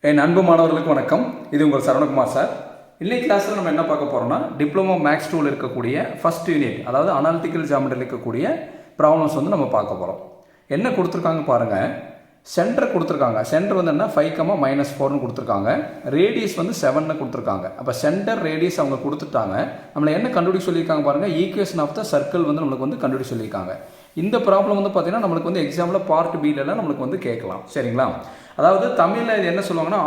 என் அன்பு மாணவர்களுக்கு வணக்கம். இது உங்கள் சரவணகுமார் சார். இன்னைக்கு கிளாஸில் நம்ம என்ன பார்க்க போகிறோம்னா டிப்ளமோ மேக்ஸ் 2ல் இருக்கக்கூடிய ஃபர்ஸ்ட் யூனிட், அதாவது அனாலிட்டிக்கல் ஜாமெட்ரியில் இருக்கக்கூடிய ப்ராப்ளம்ஸ் வந்து நம்ம பார்க்க போகிறோம். என்ன கொடுத்துருக்காங்க பாருங்கள். சென்டர் கொடுத்துருக்காங்க. சென்டர் வந்து என்ன 5,-4ன்னு கொடுத்துருக்காங்க. ரேடியஸ் வந்து 7ன்னு கொடுத்துருக்காங்க. அப்போ சென்டர் ரேடியஸ் அவங்க கொடுத்துட்டாங்க. நம்மளை என்ன கண்டுபிடிக்க சொல்லியிருக்காங்க பாருங்கள். ஈக்குவேஷன் ஆஃப் த சர்க்கிள் வந்து நம்மளுக்கு வந்து கண்டுபிடிக்க சொல்லியிருக்காங்க. இந்த ப்ராப்ளம் வந்து பார்த்தீங்கன்னா நம்மளுக்கு வந்து எக்ஸாமில் பார்ட் பிலலாம் நம்மளுக்கு வந்து கேட்கலாம். சரிங்களா? அதாவது தமிழில் இது என்ன சொல்லுவாங்கன்னா,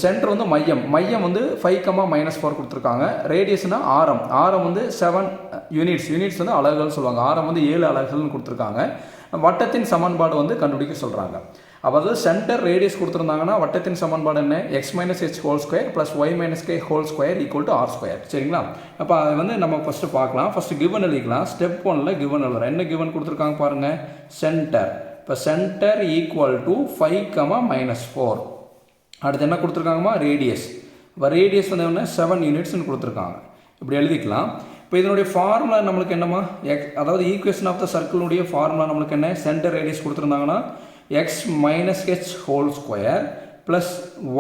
சென்டர் வந்து மையம் வந்து 5,-4 கொடுத்துருக்காங்க. ரேடியஸ்னா ஆரம் வந்து 7 யூனிட்ஸ் வந்து அலகுகள் சொல்லுவாங்க. ஆரம் வந்து 7 அலகுகள்னு கொடுத்துருக்காங்க. வட்டத்தின் சமன்பாடு வந்து கண்டுபிடிக்க சொல்கிறாங்க. அதாவது சென்டர் ரேடியஸ் கொடுத்துருந்தாங்கன்னா வட்டத்தின் சமன்பாடு என்ன? x - h whole square plus y - k whole square equal to r square. சரிங்களா? அப்போ அதை வந்து நம்ம ஃபஸ்ட்டு பார்க்கலாம். ஃபஸ்ட்டு கிவன் எழுதிக்கலாம். ஸ்டெப் 1ல் கிவன் எழுதுறோம். என்ன கிவன் கொடுத்துருக்காங்க பாருங்கள். சென்டர். இப்போ சென்டர் ஈக்குவல் டு 5,-4. அடுத்து என்ன கொடுத்துருக்காங்கம்மா? ரேடியஸ். இப்போ ரேடியஸ் வந்து என்ன 7 யூனிட்ஸ்னு கொடுத்துருக்காங்க. இப்படி எழுதிக்கலாம். இப்போ இதனுடைய ஃபார்முலா நம்மளுக்கு என்னம்மா? அதாவது ஈக்குவேஷன் ஆஃப் த சர்க்கிளுடைய ஃபார்முலா நம்மளுக்கு என்ன? சென்டர் ரேடியஸ் கொடுத்துருந்தாங்கன்னா x - h whole square plus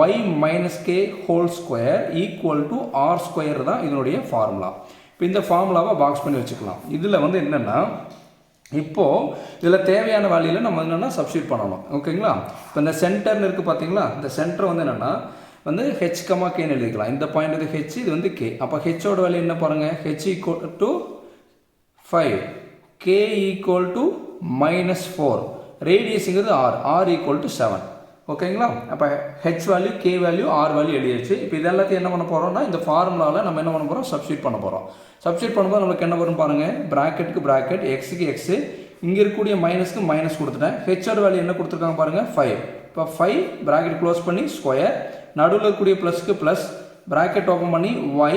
y - k whole square equal to r square தான் இதனுடைய ஃபார்முலா. இப்போ இந்த ஃபார்முலாவை பாக்ஸ் பண்ணி வச்சுக்கலாம். இதில் வந்து என்னென்னா, இப்போது இதில் தேவையான வேல்யூவில் நம்ம என்னென்னா சப்ஸ்டியூட் பண்ணணும். ஓகேங்களா? இப்போ இந்த சென்டர்னு இருக்குது பார்த்தீங்களா? இந்த சென்டர் வந்து என்னென்னா வந்து h, kன்னு எழுதிக்கலாம். இந்த பாயிண்ட் இது h, இது வந்து k. அப்போ ஹெச்சோட வேல்யூ என்ன பாருங்கள். h equal to 5, k equal to -4, ரேடியஸுங்கிறது r ஈக்குவல் டு 7. ஓகேங்களா? அப்போ H value, K value, R value எழுதிடுச்சு. இப்போ இதெல்லாத்தையும் என்ன பண்ண போகிறோம்னா இந்த ஃபார்முலாவில் நம்ம என்ன பண்ண போகிறோம்? சப்ஸ்டியூட் பண்ண போகிறோம். சப்ஸ்டியூட் பண்ணும்போது நம்மளுக்கு என்ன வரும் பாருங்கள். ப்ராக்கெட்டுக்கு ப்ராக்கெட், எக்ஸுக்கு எக்ஸு, இங்கே இருக்கக்கூடிய மைனஸ்க்கு மைனஸ் கொடுத்துட்டேன். ஹெச்சோட வேல்யூ என்ன கொடுத்துருக்காங்க பாருங்கள். 5. இப்போ 5 ப்ராக்கெட் க்ளோஸ் பண்ணி ஸ்கொயர், நடுவில் இருக்கக்கூடிய ப்ளஸ்க்கு ப்ளஸ், ப்ராக்கெட் ஓப்பன் பண்ணி y,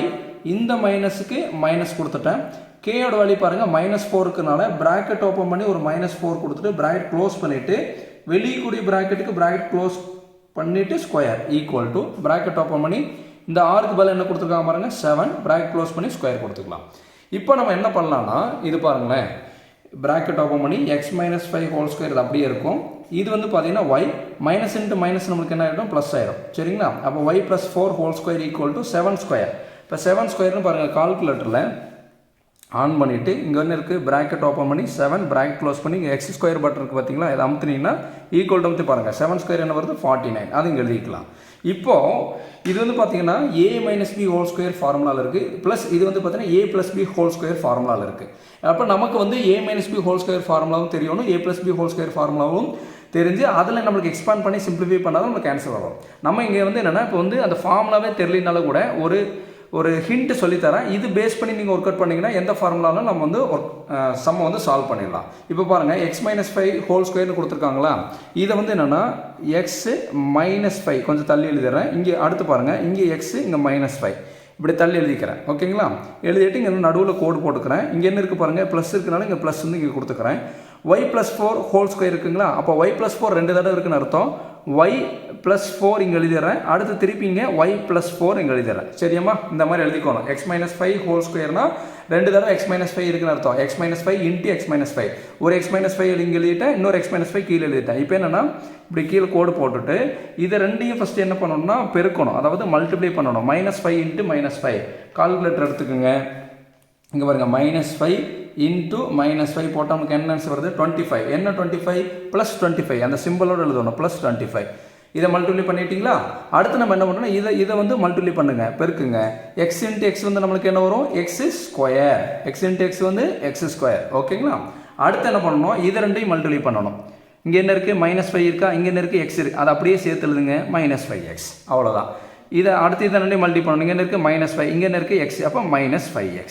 இந்த மைனஸுக்கு மைனஸ் கொடுத்துட்டேன். கேயோட வேல்யூ பாருங்கள் -4 இருக்குனால ப்ராக்கெட் ஓப்பன் பண்ணி ஒரு -4 கொடுத்துட்டு ப்ராக்கெட் க்ளோஸ் பண்ணிவிட்டு வெளியக்கூடிய ப்ராக்கெட்டுக்கு ப்ராக்கெட் க்ளோஸ் பண்ணிவிட்டு square equal to bracket open பண்ணி இந்த ஆருக்கு பதில் என்ன கொடுத்துருக்காங்க பாருங்கள் 7, ப்ராக்கெட் க்ளோஸ் பண்ணி ஸ்கொயர் கொடுத்துக்கலாம். இப்போ நம்ம என்ன பண்ணலாம்னா இது பாருங்களேன். ப்ராக்கெட் ஓப்பன் பண்ணி x - 5 ஹோல் ஸ்கொயர் இது அப்படியே இருக்கும். இது வந்து பார்த்தீங்கன்னா y மைனஸ் இன்ட்டு மைனஸ் நம்மளுக்கு என்ன ஆகிடும்? ப்ளஸ் ஆயிடும். சரிங்களா? அப்போ y + 4 whole square equal to 7 square. இப்போ 7 ஸ்கொயர்னு பாருங்கள் கால்குலேட்டரில் ஆன் பண்ணிவிட்டு இங்கே என்ன இருக்குது? ப்ராக்கெட் ஓப்பன் பண்ணி 7, ப்ராக்கெட் க்ளோஸ் பண்ணி இங்கே எக்ஸ் ஸ்கொயர் பட்டன் இருக்குது பார்த்தீங்களா? இதை அமுத்துனீங்கன்னா ஈக்குவல் டு அமுத்தி பாருங்கள். 7 ஸ்கொயர் என்ன வருது? 49. அது இங்கே எழுதிக்கலாம். இப்போது இது வந்து பார்த்தீங்கன்னா a - b ஹோல் ஸ்கொயர் ஃபார்முலாவில் இருக்குது. ப்ளஸ் இது வந்து பார்த்தீங்கன்னா a + b ஹோல் ஸ்கொயர் ஃபார்முலாவில் இருக்குது. அப்போ நமக்கு வந்து a - b ஹோல் ஸ்கொயர் ஃபார்முலாவும் தெரியணும், a + b ஹோல் ஸ்கொயர் ஃபார்முலாவும் தெரிஞ்சு அதில் நம்மளுக்கு எக்ஸ்பாண்ட் பண்ணி சிம்பிளிஃபை பண்ணால் தான் நமக்கு ஆன்சர் வரும். நம்ம இங்கே வந்து என்னென்னா இப்போ வந்து அந்த ஃபார்முலாவே தெரியலனாலும் கூட ஒரு ஹிண்ட் சொல்லித்தரேன். இது பேஸ் பண்ணி நீங்கள் ஒர்க் அவுட் பண்ணிங்கன்னா எந்த ஃபார்முலாலும் நம்ம வந்து சம்மை வந்து சால்வ் பண்ணிடலாம். இப்போ பாருங்கள் x - 5 ஹோல் ஸ்கொயர்னு கொடுத்துருக்காங்களா? இதை வந்து என்னென்னா x - 5 கொஞ்சம் தள்ளி எழுதிடுறேன். இங்கே அடுத்து பாருங்கள், இங்கே x, இங்கே -5 இப்படி தள்ளி எழுதிக்கிறேன். ஓகேங்களா? எழுதிட்டு இங்கே நடுவில் கோடு போட்டுக்கிறேன். இங்கே என்ன இருக்குது பாருங்கள், ப்ளஸ் இருக்குனால இங்கே ப்ளஸ் வந்து இங்கே கொடுத்துக்கிறேன். y + 4 ஹோல் ஸ்கொயர் இருக்குங்களா? அப்போ y + 4 2 தடவை இருக்குன்னு அர்த்தம். y + 4 இங்கே எழுதிடுறேன். அடுத்து திருப்பி இங்கே y + 4 இங்கே எழுதிடுறேன். சரியாம்மா? இந்த மாதிரி எழுதிக்கணும். x - 5 ஹோல் ஸ்கொயர்னா 2 தடவை x - 5 இருக்குன்னு அர்த்தம். x - 5 × x - 5 ஒரு x - 5 இங்கே எழுதிட்டேன், இன்னொரு x - 5 கீழே எழுதிட்டேன். இப்போ என்னென்னா இப்படி கீழே கோடு போட்டுட்டு இதை ரெண்டையும் ஃபஸ்ட்டு என்ன பண்ணணும்னா பெருக்கணும், அதாவது மல்டிப்ளை பண்ணணும். -5 × -5 கால்குலேட்டர் எடுத்துக்கோங்க. இங்கே பாருங்கள் -5 × -5 போட்டால் நமக்கு என்ன ஆன்சர் வருது? 25. என்ன 25? +25. அந்த சிம்பிளோடு எழுதணும், +25. இதை மல்டிப்ளை பண்ணிட்டீங்களா? அடுத்து நம்ம என்ன பண்ணுறோம்னா இதை வந்து மல்டிப்ளை பண்ணுங்க, பெருக்குங்க. x × x வந்து நம்மளுக்கு என்ன வரும்? x square. x × x வந்து x ஸ்கொயர். ஓகேங்களா? அடுத்து என்ன பண்ணணும்? இதை ரெண்டையும் மல்டிப்ளை பண்ணணும். இங்கே என்ன இருக்குது? -5 இருக்கா? இங்கே என்ன இருக்குது? x இருக்குது. அதை அப்படியே சேர்த்து எழுதுங்க, -5x. அவ்வளோதான். இதை அடுத்து இதை ரெண்டையும் மல்டிப்ளை பண்ணணும். இங்கே என்ன இருக்குது? -5. இங்கே என்ன இருக்குது? x. அப்போ -5x.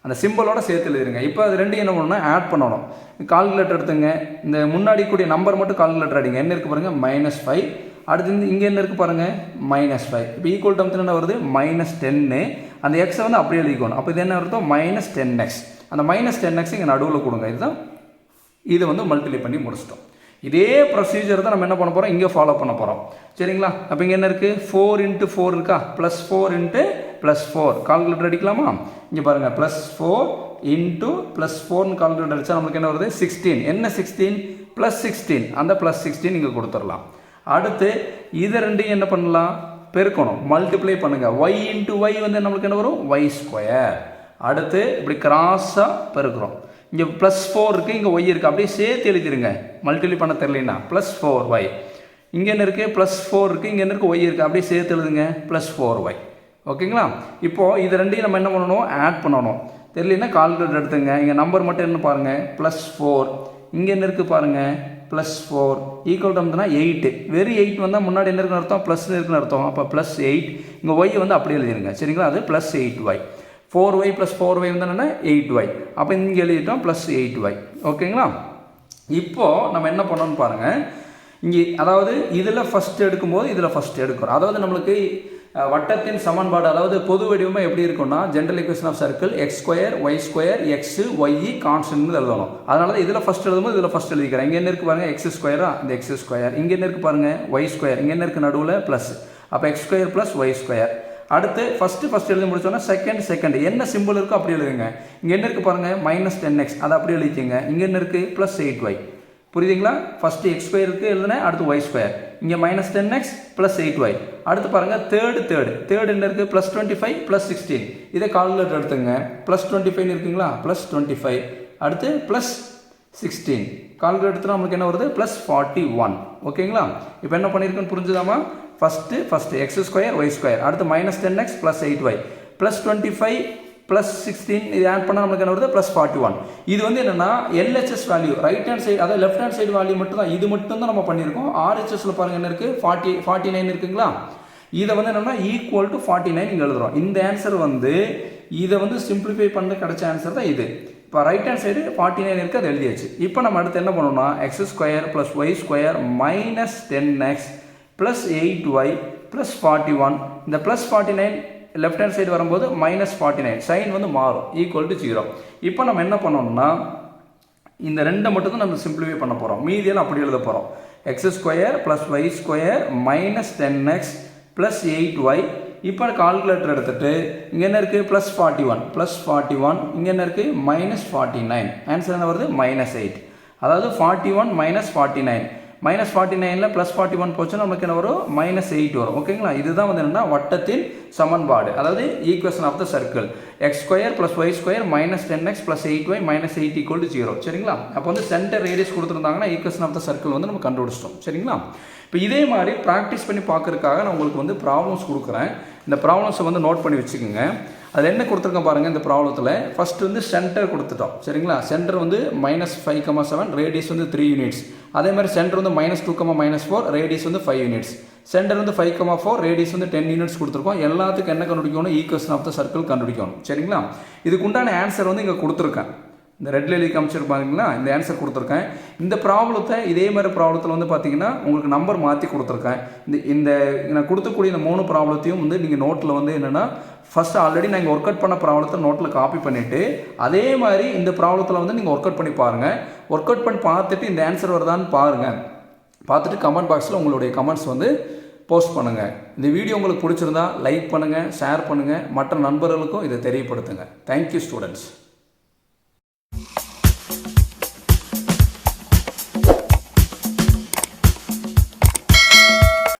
அந்த சிம்பிளோட சேர்த்து எழுதிருங்க. இப்போ அது ரெண்டையும் என்ன பண்ணணும்னா ஆட் பண்ணணும். கால்குலேட்டர் எடுத்துங்க. இந்த முன்னாடி கூடிய நம்பர் மட்டும் கால்குலேட்டர் அடிங்க. என்ன இருக்குது பாருங்கள்? -5. அடுத்து இங்கே என்ன இருக்குது பாருங்கள்? -5. இப்போ ஈக்குவல் டு என்ன வருது? -10. அந்த எக்ஸை வந்து அப்படியே எழுதிக்கணும். அப்போ இது என்ன அர்த்தம்? -10x. அந்த -10x இங்கே நடுவில் கொடுங்க. இதுதான் இதை வந்து மல்டிப்ளை பண்ணி முடிச்சிட்டோம். இதே ப்ரொசீஜர் தான் நம்ம என்ன பண்ண போகிறோம்? இங்கே ஃபாலோ பண்ண போகிறோம். சரிங்களா? அப்போ இங்கே என்ன இருக்குது? 4 × 4 இருக்கா? +4 × +4 கால்குலேட்டர் அடிக்கலாமா? இங்கே பாருங்கள், +4 × +4ன்னு கால்குலேட்டர் அடித்தா நம்மளுக்கு என்ன வருது? 16. என்ன 16? +16. அந்த +16 இங்கே கொடுத்துடலாம். அடுத்து இதை ரெண்டையும் என்ன பண்ணலாம், பெருக்கணும், மல்டிப்ளை பண்ணுங்கள். y இன்ட்டு y வந்து நம்மளுக்கு என்ன வரும், y ஸ்கொயர். அடுத்து இப்படி கிராஸாக பெருக்கிறோம். இங்கே +4 இருக்குது, இங்கே y இருக்குது, அப்படியே சேர்த்து எழுதிருங்க. மல்டிப்ளை பண்ண தெரியலனா +4y. இங்கே என்ன இருக்குது, +4 இருக்குது, இங்கே என்ன இருக்குது, y இருக்குது, அப்படியே சேர்த்து எழுதுங்க, +4y. ஓகேங்களா? இப்போது இது ரெண்டையும் நம்ம என்ன பண்ணணும், ஆட் பண்ணணும். தெரியலனா கால்குலேட்டர் எடுத்துங்க. இங்கே நம்பர் மட்டும் என்ன பாருங்கள், +4. இங்கே என்ன இருக்குது பாருங்கள், +4 ஈக்குவல் டு 8. வெறும் 8 வந்தால் முன்னாடி என்ன இருக்குன்னு அர்த்தம், ப்ளஸ் இருக்குன்னு அர்த்தம். அப்போ +8. இங்கே y வந்து அப்படியே எழுதிருங்க. சரிங்களா? அது +8y. 4y + 4y வந்து என்னென்னா 8y. அப்போ இங்கே எழுதிட்டோம் +8y. ஓகேங்களா? இப்போது நம்ம என்ன பண்ணணும்னு பாருங்கள். இங்கே அதாவது இதில் ஃபஸ்ட்டு எடுக்கும்போது இதில் ஃபஸ்ட்டு எடுக்கிறோம். அதாவது நம்மளுக்கு வட்டத்தின் சமன்பாடு, அதாவது பொது வடிவமாக எப்படி இருக்குன்னா, general equation of circle x2 y2 x y constant எழுதணும். அதனால தான் இதில் ஃபஸ்ட் எழுதும்போது இதில் ஃபஸ்ட் எழுதிக்கிறேன். இங்கே என்ன இருக்குது பாருங்கள், x2 இந்த x2. இங்கே என்ன இருக்குது பாருங்கள், y2. இங்கே என்ன இருக்குது நடுவில் ப்ளஸ். அப்போ x2 + y2. அடுத்து ஃபஸ்ட்டு எழுதி முடிச்சோன்னா செகண்ட் என்ன சிம்பிள் இருக்கோ அப்படி எழுதுங்க. இங்கே என்ன இருக்குது பாருங்கள், -10x, அதை அப்படி எழுதிக்கங்க. இங்கே என்ன இருக்குது, +8y. புரியுதுங்களா? ஃபஸ்ட்டு x2 இருக்குது எழுதுனேன், அடுத்து y2. இங்கே -10x + 8y. அடுத்து பாருங்கள் தேர்டு என்ன இருக்குது, +25 + 16. இதை கால்குலேட்டர் எடுத்துங்க. +25 இருக்குங்களா, +25. அடுத்து +16 கால்குலேட்டர் எடுத்துனா நமக்கு என்ன வருது, +41. ஓகேங்களா? இப்போ என்ன பண்ணியிருக்குன்னு புரிஞ்சுதாமா? First x2 y2. அடுத்து -10x + 8y +25 +16 இது ஆட் பண்ணால் நமக்கு என்ன வருது, +41. இது வந்து என்னென்னா LHS value, right hand side, அதாவது லெஃப்ட் ஹேண்ட் சைடு வேல்யூ மட்டும் தான், இது மட்டும் தான் நம்ம பண்ணியிருக்கோம். RHSல பாருங்கள் என்ன இருக்குது, 49 இருக்குங்களா. இதை வந்து என்னென்னா ஈக்குவல் டு 49 இங்கே எழுதுகிறோம். இந்த ஆன்சர் வந்து இதை வந்து சிம்பிளிஃபை பண்ண கிடைச்ச ஆன்சர் தான் இது. இப்போ ரைட் ஹேண்ட் சைடு 49 இருக்குது, அது எழுதியாச்சு. இப்போ நம்ம அடுத்து என்ன பண்ணணும்னா, x2 + y2 -10x + 8y +41. இந்த +49 லெஃப்ட் ஹேண்ட் சைடு வரும்போது -49, சைன் வந்து மாறும், ஈக்குவல் டு 0. இப்போ நம்ம என்ன பண்ணோம்னா, இந்த ரெண்டை மட்டும் தான் நம்ம சிம்பிளிஃபை பண்ண போகிறோம். மீதியெல்லாம் அப்படி எழுத போகிறோம். x2 + y2 -10x + 8y. இப்போ கால்குலேட்டர் எடுத்துகிட்டு இங்கே என்ன இருக்குது, +41. இங்கே என்ன இருக்குது, -49. ஆன்சர் என்ன வருது, -8. அதாவது 41 - 49. -49ல் +41 போச்சுன்னா நமக்கு என்ன வரும், -8 வரும். ஓகேங்களா? இதுதான் வந்து என்னென்னா வட்டத்தின் சமன்பாடு, அதாவது equation of the circle. x2 + y2 -10x + 8y -8 = 0. சரிங்களா? அப்போ வந்து சென்டர் ரேடியஸ் கொடுத்துருந்தாங்கன்னா ஈக்குவேஷன் ஆஃப் த சர்க்கிள் வந்து நம்ம கண்டுபிடிச்சிட்டோம். சரிங்களா? இப்போ இதே மாதிரி ப்ராக்டிஸ் பண்ணி பார்க்கறதுக்காக நான் உங்களுக்கு வந்து ப்ராப்ளம்ஸ் கொடுக்குறேன். இந்த ப்ராப்ளம்ஸை வந்து நோட் பண்ணி வச்சுக்கோங்க. அது என்ன கொடுத்துருக்கேன் பாருங்கள். இந்த ப்ராப்ளத்தில் ஃபஸ்ட்டு வந்து சென்டர் கொடுத்துட்டோம். சரிங்களா? சென்டர் வந்து -5,7, ரேடியஸ் வந்து 3 யூனிட்ஸ். அதே மாதிரி சென்டர் வந்து -2, -4, ரேடியஸ் வந்து 5 யூனிட்ஸ். சென்டர் வந்து 5,4, ரேடியஸ் வந்து 10 யூனிட்ஸ் கொடுத்துருக்கோம். எல்லாத்துக்கும் என்ன கண்டுபிடிக்கணும், ஈக்குவேஷன் ஆஃப் த சர்க்கிள் கண்டுபிடிக்கணும். சரிங்களா? இதுக்கு உண்டான ஆன்சர் வந்து இங்கே கொடுத்துருக்கேன். இந்த ரெட் எழுதி காமிச்சிருப்பாங்களா, இந்த ஆன்சர் கொடுத்துருக்கேன். இந்த ப்ராப்ளத்தை இதே மாதிரி ப்ராப்ளத்தில் வந்து பார்த்தீங்கன்னா உங்களுக்கு நம்பர் மாற்றி கொடுத்துருக்கேன். இந்த நான் கொடுத்தக்கூடிய இந்த 3 ப்ராப்ளத்தையும் வந்து நீங்கள் நோட்டில் வந்து என்னென்னா, ஃபஸ்ட்டு ஆல்ரெடி நான் ஒர்க் அவுட் பண்ண ப்ராப்ளத்தை நோட்டில் காப்பி பண்ணிவிட்டு அதே மாதிரி இந்த ப்ராப்ளத்தில் வந்து நீங்கள் ஒர்க் அவுட் பண்ணி பாருங்கள். ஒர்க் அவுட் பண்ணி பார்த்துட்டு இந்த ஆன்சர் வருதான்னு பாருங்கள். பார்த்துட்டு கமெண்ட் பாக்ஸில் உங்களுடைய கமெண்ட்ஸ் வந்து போஸ்ட் பண்ணுங்கள். இந்த வீடியோ உங்களுக்கு பிடிச்சிருந்தா லைக் பண்ணுங்கள், ஷேர் பண்ணுங்கள், மற்ற நண்பர்களுக்கும் இதை தெரியப்படுத்துங்க. Thank you students.